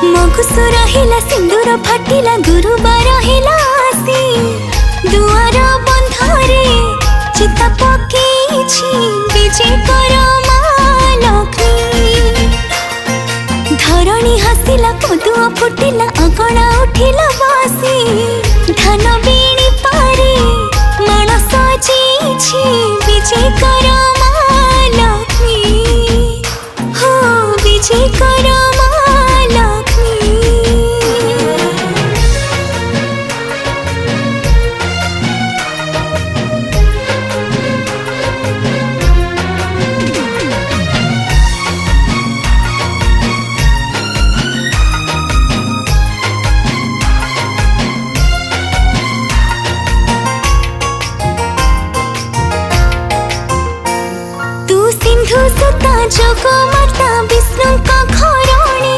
मगुसु रहिला सिंदूर फाटिला गुरुबार हिला आसी दुआर बंधरे चिता पकेछि विजय कर माँ लक्ष्मी। धरणी हसिला पदुआ फुटिला अगणा उठिला बासी धान बीणी पारे माण सजेछि विजय कर